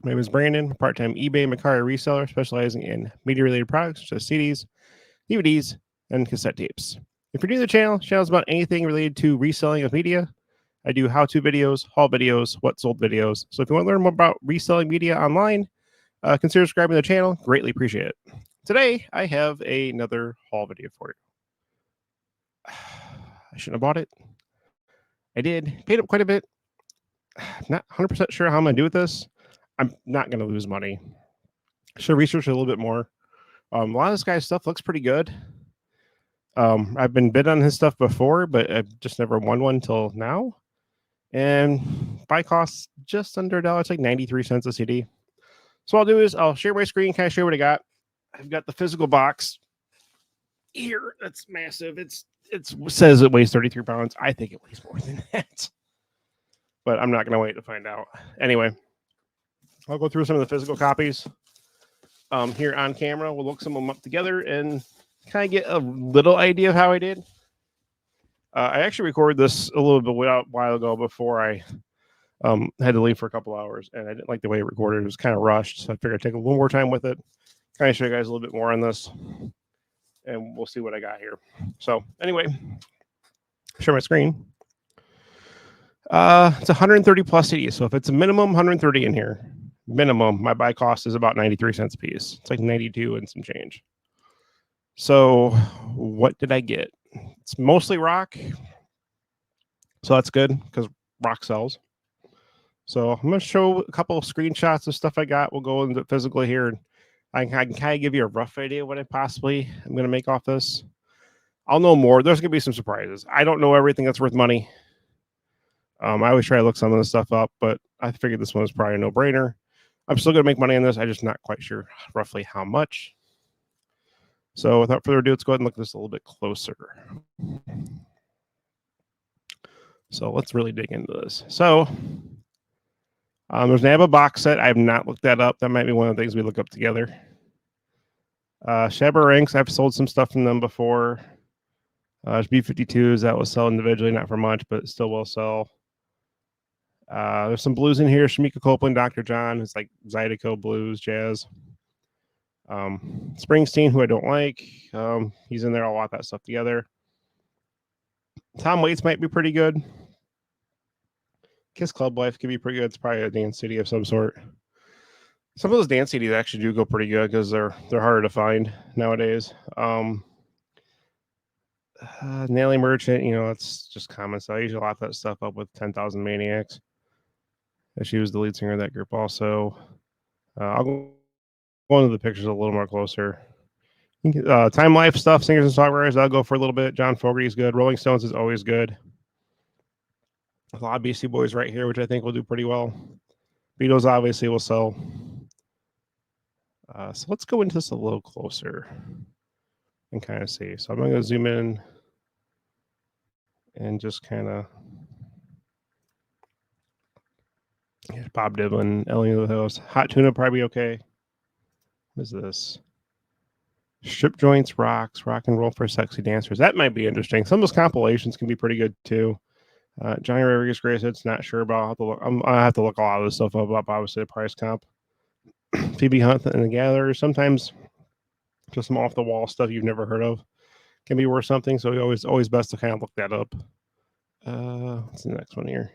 My name is Brandon, part-time eBay Macari reseller specializing in media-related products such as CDs, DVDs, and cassette tapes. If you're new to the channel is about anything related to reselling of media. I do how-to videos, haul videos, what sold videos. So if you want to learn more about reselling media online, consider subscribing to the channel. Greatly appreciate it. Today, I have another haul video for you. I shouldn't have bought it. I did. Paid up quite a bit. Not 100% sure how I'm going to do with this. I'm not going to lose money. Should research a little bit more. A lot of this guy's stuff looks pretty good. I've been bid on his stuff before, but I've just never won one till now. And buy costs just under $1. It's like 93 cents a CD. So what I'll do is I'll share my screen, kind of show you what I got. I've got the physical box here. That's massive. It says it weighs 33 pounds. I think it weighs more than that. But I'm not going to wait to find out. Anyway, I'll go through some of the physical copies here on camera. We'll look some of them up together and kind of get a little idea of how I did. I actually recorded this a little bit while ago before I had to leave for a couple hours, and I didn't like the way it recorded. It was kind of rushed, so I figured I'd take a little more time with it, kind of show you guys a little bit more on this, and we'll see what I got here. So anyway, share my screen. It's 130 plus CDs, so if it's a minimum 130 in here, minimum, my buy cost is about 93 cents a piece. It's like 92 and some change. So what did I get? It's mostly rock, so that's good because rock sells. So I'm going to show a couple of screenshots of stuff I got. We'll go into it physically here, and I can kind of give you a rough idea what I possibly am going to make off this. I'll know more. There's going to be some surprises. I don't know everything that's worth money. I always try to look some of the stuff up, but I figured this one was probably a no-brainer. I'm still going to make money on this. I'm just not quite sure roughly how much. So without further ado, let's go ahead and look at this a little bit closer. So let's really dig into this. So there's an ABBA box set. I have not looked that up. That might be one of the things we look up together. Shabba Ranks, I've sold some stuff from them before. There's B-52s that will sell individually, not for much, but still will sell. There's some blues in here. Shamika Copeland, Dr. John. It's like Zydeco blues, jazz. Springsteen, who I don't like. He's in there. I'll lot that stuff together. Tom Waits might be pretty good. Kiss Club Life could be pretty good. It's probably a dance CD of some sort. Some of those dance CDs actually do go pretty good because they're harder to find nowadays. Nelly Merchant, it's just common stuff. I usually lot that stuff up with 10,000 Maniacs. She was the lead singer of that group also. I'll go into the pictures a little more closer. Time Life stuff, singers and songwriters, I'll go for a little bit. John Fogerty's good. Rolling Stones is always good. A lot of Beastie Boys right here, which I think will do pretty well. Beatles obviously will sell. So let's go into this a little closer and kind of see. So I'm going to zoom in and just kind of Bob Dylan, Ellie of the Hills. Hot Tuna probably okay. What is this? Strip Joints Rocks, Rock and Roll for Sexy Dancers. That might be interesting. Some of those compilations can be pretty good too. Johnny Rodriguez Grace, it's not sure about. I'll have to look. I have to look a lot of this stuff up. Obviously, the price comp. Phoebe Hunt and the Gatherers. Sometimes just some off the wall stuff you've never heard of can be worth something. So always best to kind of look that up. What's the next one here?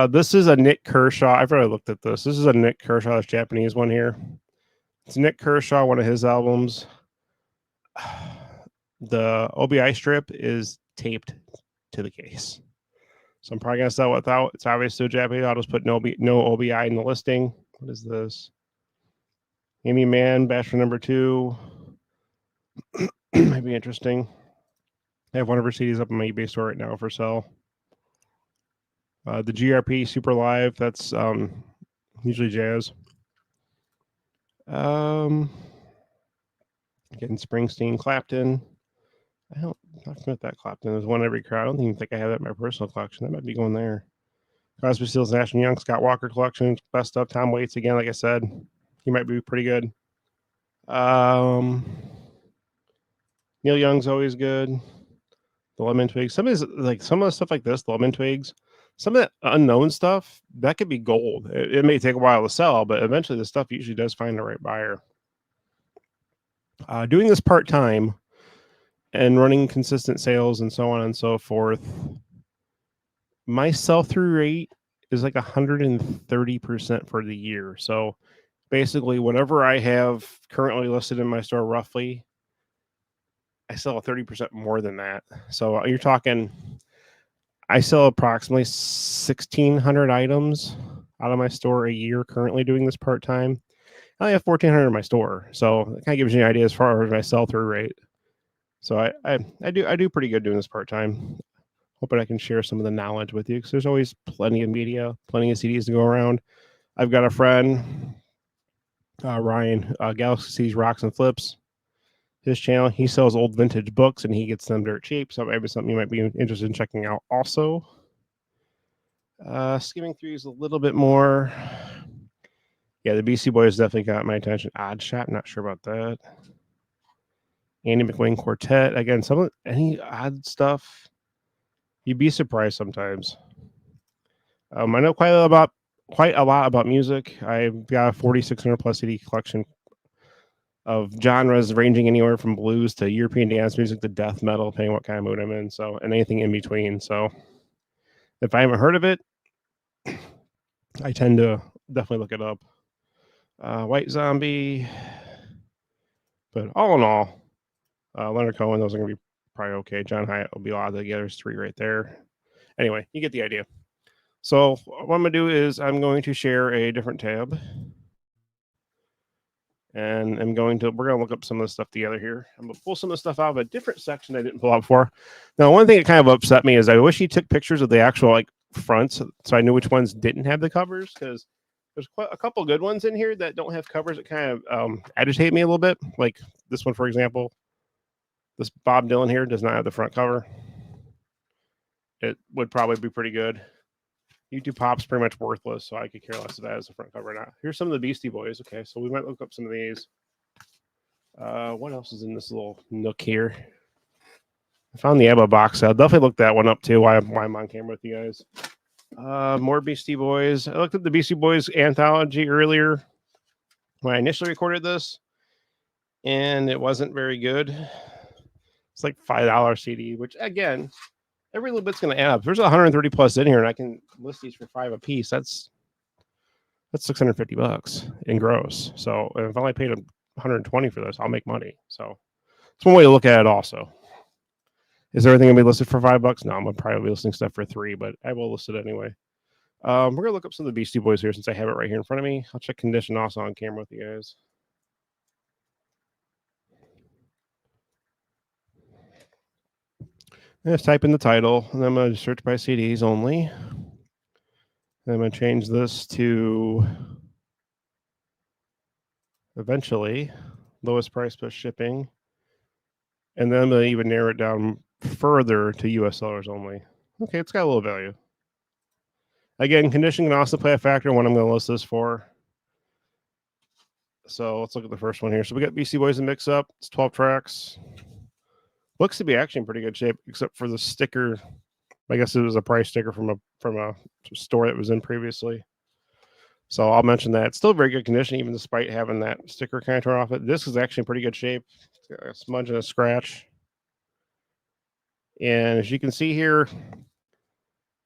This is a Nick Kershaw. I've already looked at this. This is a Nick Kershaw, this Japanese one here. It's Nick Kershaw, one of his albums. The OBI strip is taped to the case. So I'm probably going to sell it without. It's obviously Japanese. I'll just put no OBI in the listing. What is this? Amy Mann, Bachelor number 2. Might be interesting. I have one of her CDs up in my eBay store right now for sale. The GRP Super Live, that's usually jazz. Again, Springsteen, Clapton. Not familiar with that Clapton. There's one every crowd. I don't even think I have that in my personal collection. That might be going there. Crosby, Stills, Nash and Young, Scott Walker collection, best stuff. Tom Waits again, like I said, he might be pretty good. Neil Young's always good. The Lemon Twigs. Some of the stuff like this, the Lemon Twigs, some of that unknown stuff that could be gold. It may take a while to sell, but eventually the stuff usually does find the right buyer. Doing this part time and running consistent sales and so on and so forth, my sell through rate is like 130% for the year. So basically, whatever I have currently listed in my store, roughly, I sell 30% more than that. So you're talking, I sell approximately 1,600 items out of my store a year currently doing this part time. I only have 1,400 in my store, so it kind of gives you an idea as far as my sell through rate. So I do pretty good doing this part time. Hoping I can share some of the knowledge with you because there's always plenty of media, plenty of CDs to go around. I've got a friend, Ryan, Galaxy Seas Rocks and Flips. His channel, he sells old vintage books and he gets them dirt cheap. So maybe something you might be interested in checking out also. Skimming through these a little bit more. Yeah, the BC Boys definitely got my attention. Odd Shot, not sure about that. Andy McWayne Quartet. Again, any odd stuff, you'd be surprised sometimes. I know quite a lot about music. I've got a 4,600 plus CD collection of genres ranging anywhere from blues to European dance music to death metal, depending what kind of mood I'm in. So, and anything in between. So, if I haven't heard of it, I tend to definitely look it up. White Zombie, but all in all, Leonard Cohen, those are going to be probably okay. John Hyatt will be a lot together. There's three right there. Anyway, you get the idea. So, what I'm going to do is I'm going to share a different tab. And we're going to look up some of the stuff together here. I'm going to pull some of the stuff out of a different section I didn't pull out before. Now, one thing that kind of upset me is I wish he took pictures of the actual like fronts so I knew which ones didn't have the covers because there's quite a couple good ones in here that don't have covers that kind of agitate me a little bit. Like this one, for example, this Bob Dylan here does not have the front cover. It would probably be pretty good. YouTube Pop's pretty much worthless, so I could care less if that has a front cover or not. Here's some of the Beastie Boys. Okay, so we might look up some of these. What else is in this little nook here? I found the ABBA box. I'll definitely look that one up too. Why I'm on camera with you guys. More Beastie Boys. I looked at the Beastie Boys anthology earlier when I initially recorded this, and it wasn't very good. It's like $5 CD, which again, every little bit's going to add up. There's 130 plus in here, and I can list these for $5 a piece. That's $650 in gross. So if I only paid 120 for this, I'll make money. So it's one way to look at it. Also, is everything gonna be listed for $5? No, I'm gonna probably be listing stuff for $3, but I will list it anyway. We're gonna look up some of the Beastie Boys here since I have it right here in front of me. I'll check condition also on camera with you guys. Just type in the title, and then I'm gonna search by CDs only. And I'm gonna change this to eventually lowest price plus shipping, and then I'm gonna even narrow it down further to US sellers only. Okay, it's got a little value. Again, condition can also play a factor in what I'm going to list this for. So let's look at the first one here. So we got BC Boys and Mix Up. It's 12 tracks. Looks to be actually in pretty good shape, except for the sticker. I guess it was a price sticker from a store that was in previously. So I'll mention that. It's still very good condition, even despite having that sticker kind of torn off it. This is actually in pretty good shape. It's got a smudge and a scratch. And as you can see here,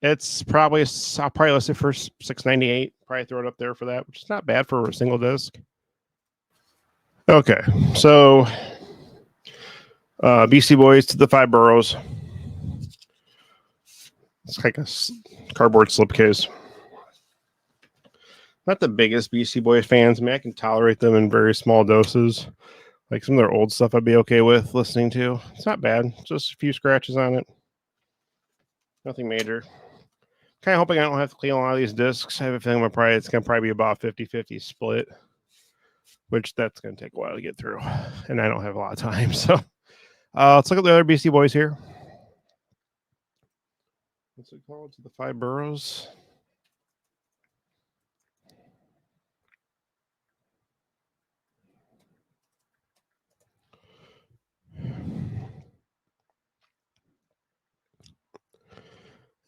it's probably I'll probably list it for $6.98. Probably throw it up there for that, which is not bad for a single disc. Okay, so BC Boys to the Five Boroughs. It's like a cardboard slipcase. Not the biggest BC Boys fans. I mean, I can tolerate them in very small doses. Like some of their old stuff I'd be okay with listening to. It's not bad. Just a few scratches on it. Nothing major. Kind of hoping I don't have to clean a lot of these discs. I have a feeling it's going to probably be about 50-50 split, which that's going to take a while to get through. And I don't have a lot of time. So let's look at the other BC Boys here. What's it called? To the Five Boroughs.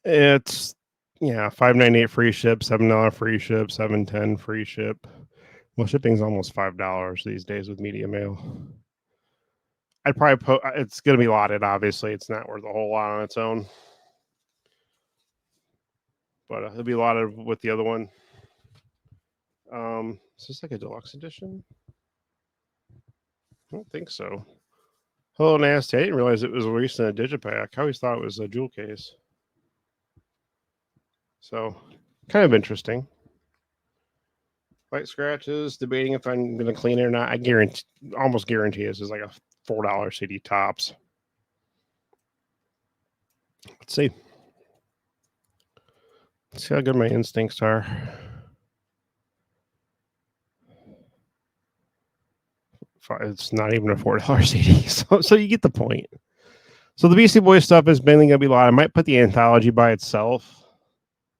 It's Yeah, $5.98 free ship, $7 free ship, $7.10 free ship. Well, shipping's almost $5 these days with media mail. I'd probably put it's going to be lotted. Obviously, it's not worth a whole lot on its own, but it'll be lotted with the other one. Is this like a deluxe edition? I don't think so. Hello, Nasty. I didn't realize it was released in a digipack. I always thought it was a jewel case. So, kind of interesting. Light scratches. Debating if I'm going to clean it or not. I almost guarantee this is like a $4 CD tops. Let's see. Let's see how good my instincts are. It's not even a $4 CD, so you get the point. So the Beastie Boys stuff is mainly going to be a lot. I might put the anthology by itself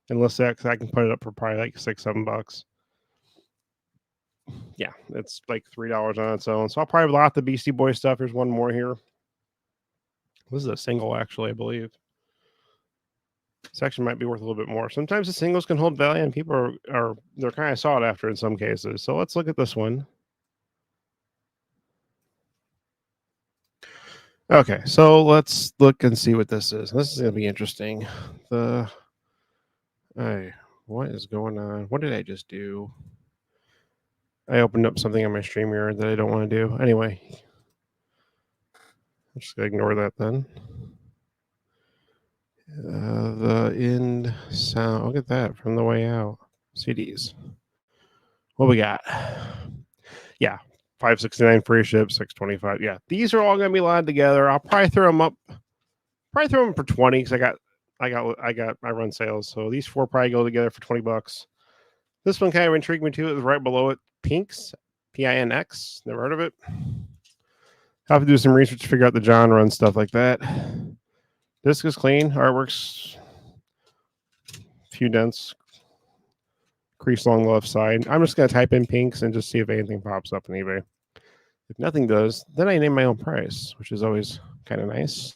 and list that because I can put it up for probably like $6-7. Yeah, it's like $3 on its own. So I'll probably lot the Beastie Boys stuff. There's one more here. This is a single, actually, I believe. This actually might be worth a little bit more. Sometimes the singles can hold value, and people they're kind of sought after in some cases. So let's look at this one. Okay, so let's look and see what this is. This is going to be interesting. What is going on? What did I just do? I opened up something on my StreamYard that I don't want to do. Anyway, I'm just going to ignore that then. The end sound. Look at that from the way out. CDs. What we got? Yeah, $5.69 free ship, $6.25. Yeah, these are all going to be live together. I'll probably throw them up. Probably throw them for 20 because I run sales. So these four probably go together for $20. This one kind of intrigued me too. It was right below it. Pinx, Pinx. Never heard of it. I'll have to do some research to figure out the genre and stuff like that. Disc is clean. Artwork's few dents. Crease along the left side. I'm just going to type in Pinx and just see if anything pops up on eBay. If nothing does, then I name my own price, which is always kind of nice.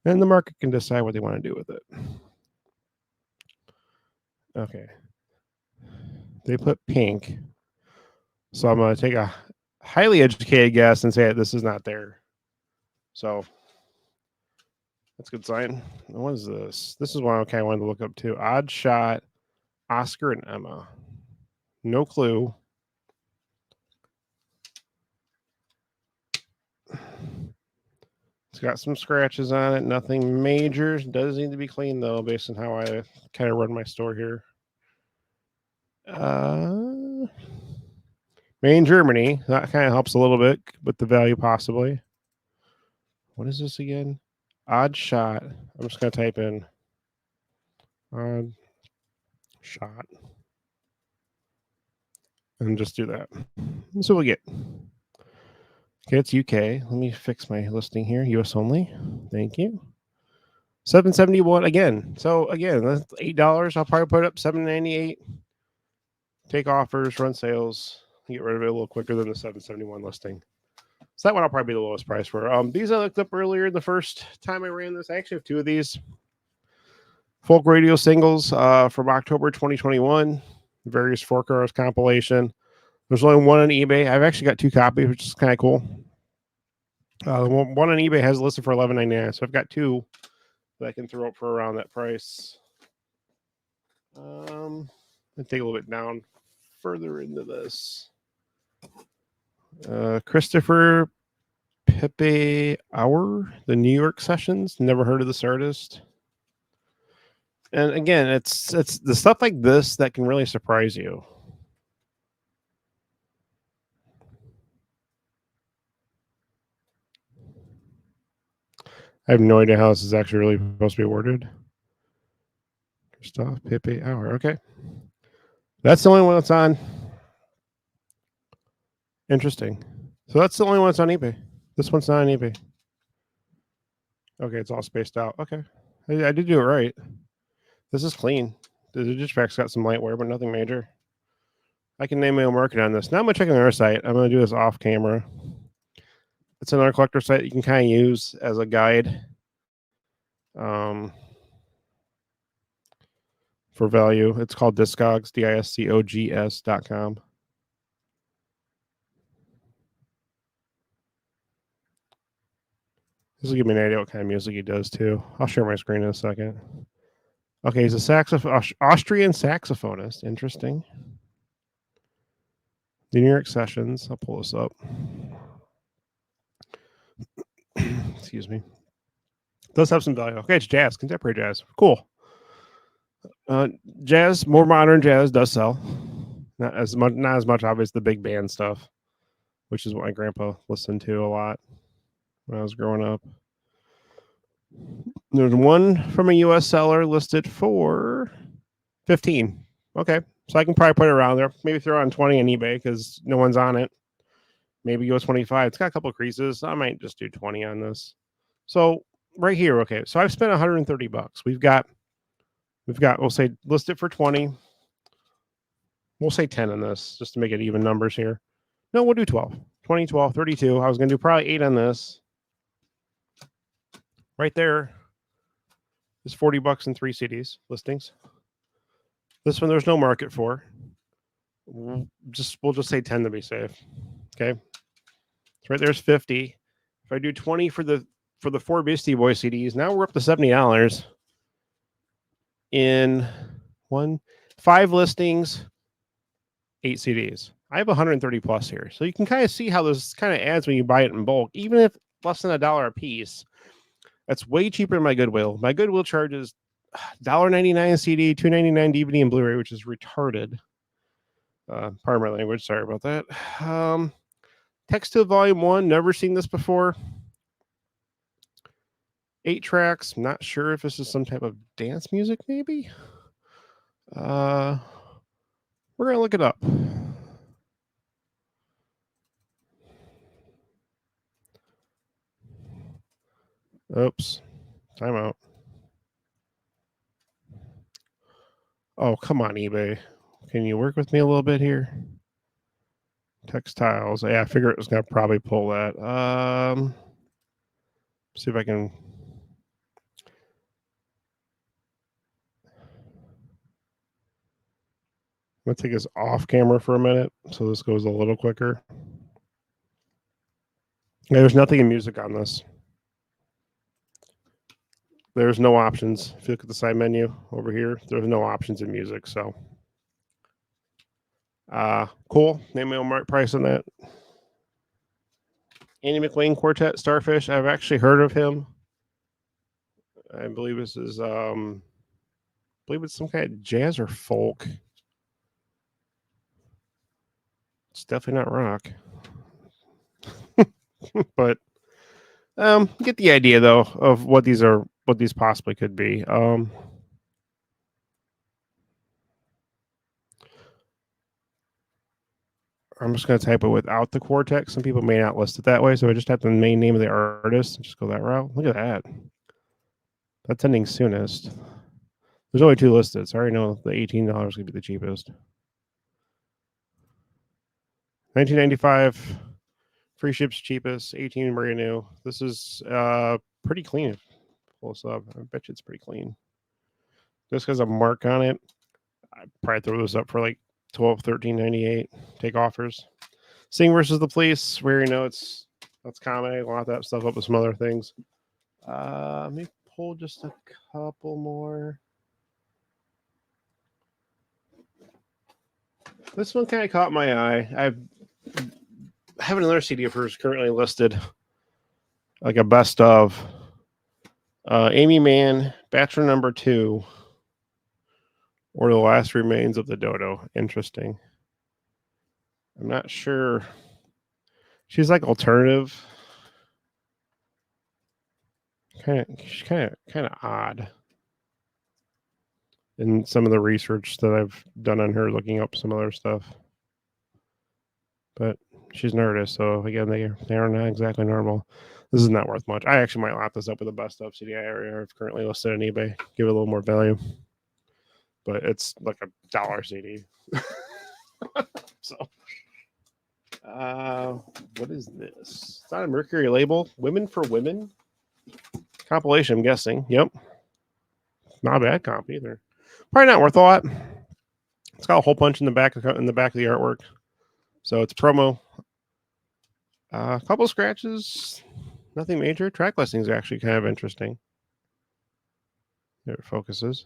And the market can decide what they want to do with it. Okay. They put pink. So I'm going to take a highly educated guess and say that this is not there. So that's a good sign. What is this? This is one I kind of wanted to look up too. Odd Shot, Oscar and Emma. No clue. It's got some scratches on it. Nothing major. Does need to be cleaned though, based on how I kind of run my store here. Made in Germany. That kind of helps a little bit with the value possibly. What is this again? Odd Shot. I'm just going to type in Odd Shot and just do that. That's what we get. Okay, it's UK. Let me fix my listing here. US only. Thank you. $7.71 again. So again, that's $8. I'll probably put up $7.98. Take offers, run sales, get rid of it a little quicker than the $7.71 listing. So that one I'll probably be the lowest price for. These I looked up earlier the first time I ran this. I actually have two of these folk radio singles from October 2021. Various Fork Hours compilation. There's only one on eBay. I've actually got two copies, which is kind of cool. One on eBay has listed for $11.99, so I've got two that I can throw up for around that price. I'll take a little bit down further into this. Christopher Pepe Hour, the New York Sessions. Never heard of this artist. And again, it's the stuff like this that can really surprise you. I have no idea how this is actually really supposed to be worded. Christophe Pepe Hour. Okay. That's the only one that's on. Interesting. So that's the only one that's on eBay. This one's not on eBay. Okay, it's all spaced out. Okay. I did do it right. This is clean. The Digipack's got some light wear, but nothing major. I can name my own market on this. Now I'm going to check on our site. I'm going to do this off camera. It's another collector site you can kind of use as a guide. for value. It's called Discogs, Discogs.com. This will give me an idea what kind of music he does too. I'll share my screen in a second. Okay, he's a Austrian saxophonist. Interesting. The New York Sessions. I'll pull this up. Excuse me. Does have some value. Okay, it's jazz, contemporary jazz. Cool. Jazz, more modern jazz does sell. Not as much obviously the big band stuff, which is what my grandpa listened to a lot when I was growing up. There's one from a US seller listed for 15. Okay. So I can probably put it around there. Maybe throw on 20 on eBay because no one's on it. Maybe go 25. It's got a couple of creases. I might just do 20 on this. So right here, okay. So I've spent 130 bucks. We've got, we'll say list it for 20. We'll say 10 on this just to make it even numbers here. No, we'll do 12. 20, 12, 32. I was going to do probably 8 on this. Right there is 40 bucks and 3 CDs listings. This one there's no market for. We'll just say 10 to be safe. Okay. So right there's 50. If I do 20 for the 4 Beastie Boys CDs, now we're up to $70 in 5 listings, 8 CDs. I have 130 plus here. So you can kind of see how this kind of adds when you buy it in bulk, even if less than $1 a piece. That's way cheaper than my Goodwill. My Goodwill charges $1.99 CD, $2.99 DVD and Blu-ray, which is retarded. Pardon my language. Sorry about that. Text to Volume 1. Never seen this before. 8 tracks. Not sure if this is some type of dance music, maybe. We're gonna look it up. Oops. Time out. Oh, come on, eBay. Can you work with me a little bit here? Textiles. Yeah, I figure it was gonna probably pull that. See if I can. I'm gonna take this off camera for a minute so this goes a little quicker. Yeah, there's nothing in music on this. There's no options. If you look at the side menu over here, there's no options in music. So, cool. Name my own price on that. Andy McLean Quartet, Starfish. I've actually heard of him. I believe this is, I believe it's some kind of jazz or folk. It's definitely not rock. But get the idea though of what these possibly could be. I'm just going to type it without the quartet. Some people may not list it that way, so I just have the main name of the artist and just go that route. Look at that. That's ending soonest. There's only 2 listed, so I already know the $18 could be the cheapest. 1995, free ships cheapest, 18 brand new. This is pretty clean. Pull this up. I bet you it's pretty clean. This has a mark on it. I'd probably throw this up for like $12, $13.98. Take offers. Sing versus the Police. We already know that's comedy. A lot of that stuff up with some other things. Let me pull just a couple more. This one kind of caught my eye. I have another CD of hers currently listed, like a best of. Amy Mann, Bachelor Number 2, or The Last Remains of the Dodo. Interesting. I'm not sure. She's like alternative. She's kind of odd. In some of the research that I've done on her, looking up some other stuff. But she's an artist, so again, they are not exactly normal. This is not worth much. I actually might lock this up with the best of CD I have currently listed on eBay. Give it a little more value. But it's like $1 CD. So, what is this? It's not a Mercury label. Women for Women compilation. I'm guessing. Yep, not a bad comp either. Probably not worth a lot. It's got a hole punch in the back of the artwork, so it's promo. A couple scratches, nothing major. Track listings are actually kind of interesting. There it focuses.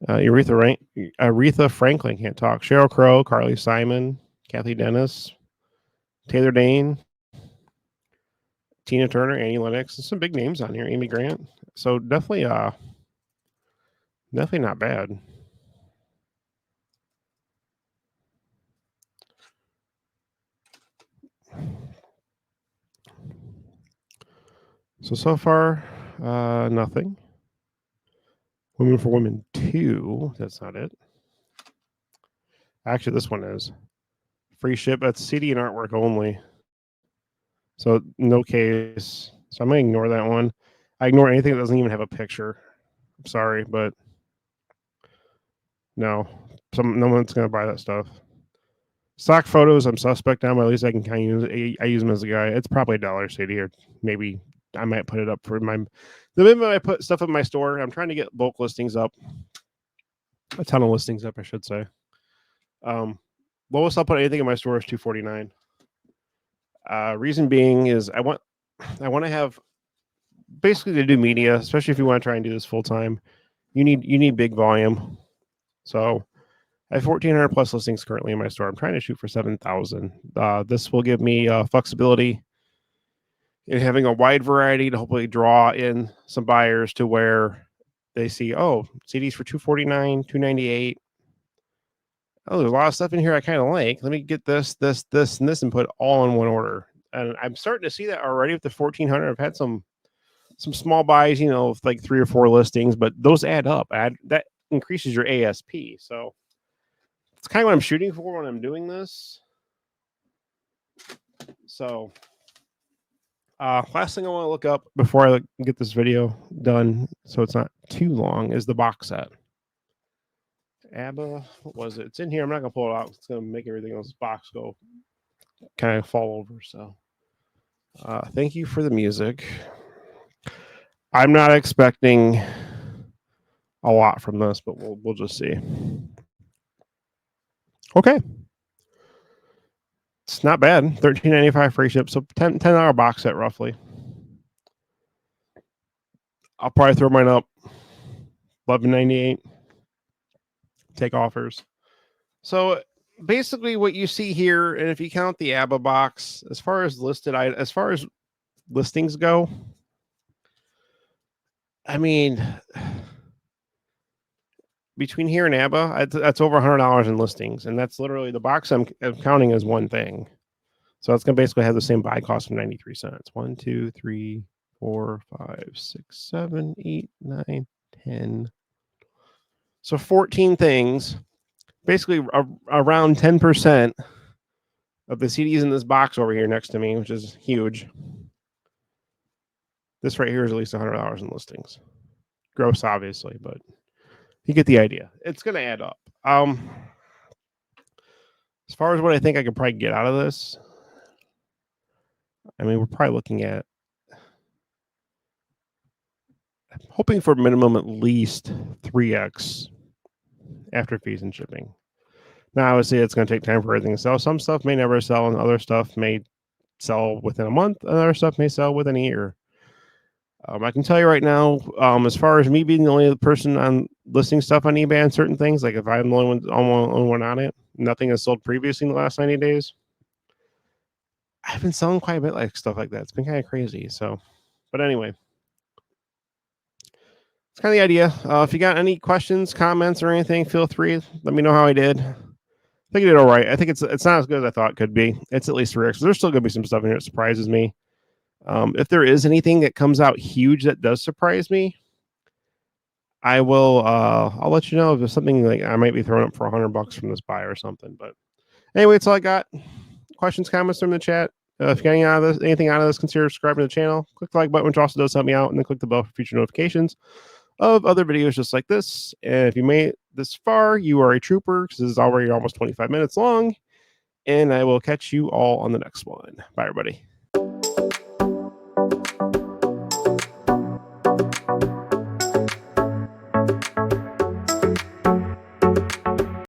Aretha Franklin can't talk. Sheryl Crow, Carly Simon, Kathy Dennis, Taylor Dane, Tina Turner, Annie Lennox. There's some big names on here. Amy Grant. So definitely not bad. So far, nothing. Women for Women 2. That's not it. Actually, this one is free ship. That's CD and artwork only. So no case. So I'm gonna ignore that one. I ignore anything that doesn't even have a picture. I'm sorry, but no, no one's gonna buy that stuff. Stock photos, I'm suspect on, but at least I can kind of use them as a guy. It's probably $1 CD, or maybe I might put it up for the minute I put stuff in my store. I'm trying to get bulk listings up, a ton of listings up, I should say. Lowest I'll put anything in my store is $249. Reason being is I want to have basically to do media, especially if you want to try and do this full time. You need big volume. So I have 1,400 plus listings currently in my store. I'm trying to shoot for 7,000. This will give me flexibility in having a wide variety to hopefully draw in some buyers to where they see, oh, CDs for $249, $298. Oh, there's a lot of stuff in here I kind of like. Let me get this, and this, and put all in one order. And I'm starting to see that already with the 1,400. I've had some small buys, like 3 or 4 listings, but those add up. That increases your ASP. So it's kind of what I'm shooting for when I'm doing this. So last thing I want to look up before I get this video done, so it's not too long, is the box set. ABBA, what was it? It's in here. I'm not gonna pull it out. It's gonna make everything else box go kind of fall over. So thank you for the music. I'm not expecting a lot from this, but we'll just see. Okay. It's not bad. $13.95 free ship, so $10 box set roughly. I'll probably throw mine up $11.98. Take offers. So basically, what you see here, and if you count the ABBA box, as far as listings go, I mean, between here and ABBA, that's over $100 in listings, and that's literally the box I'm counting as one thing. So it's going to basically have the same buy cost of 93 cents. 1, 2, 3, 4, 5, 6, 7, 8, 9, 10. So 14 things, basically around 10% of the CDs in this box over here next to me, which is huge. This right here is at least $100 in listings. Gross, obviously, but you get the idea. It's going to add up. As far as what I think I could probably get out of this, I mean, we're probably looking at hoping for minimum at least 3x after fees and shipping. Now, obviously, it's going to take time for everything to sell. Some stuff may never sell, and other stuff may sell within a month, and other stuff may sell within a year. I can tell you right now, as far as me being the only person on listing stuff on eBay on certain things, like if I'm the only one on it, nothing has sold previously in the last 90 days. I've been selling quite a bit like stuff like that. It's been kind of crazy. So, but anyway, it's kind of the idea. If you got any questions, comments, or anything, feel free. Let me know how I did. I think I did all right. I think it's not as good as I thought it could be. It's at least 3x. There's still going to be some stuff in here that surprises me. If there is anything that comes out huge that does surprise me, I will. I'll let you know if there's something like I might be throwing up for $100 from this buy or something. But anyway, that's all I got. Questions, comments from the chat. If you got anything out of this, consider subscribing to the channel. Click the like button, which also does help me out, and then click the bell for future notifications of other videos just like this. And if you made it this far, you are a trooper, because this is already almost 25 minutes long. And I will catch you all on the next one. Bye, everybody.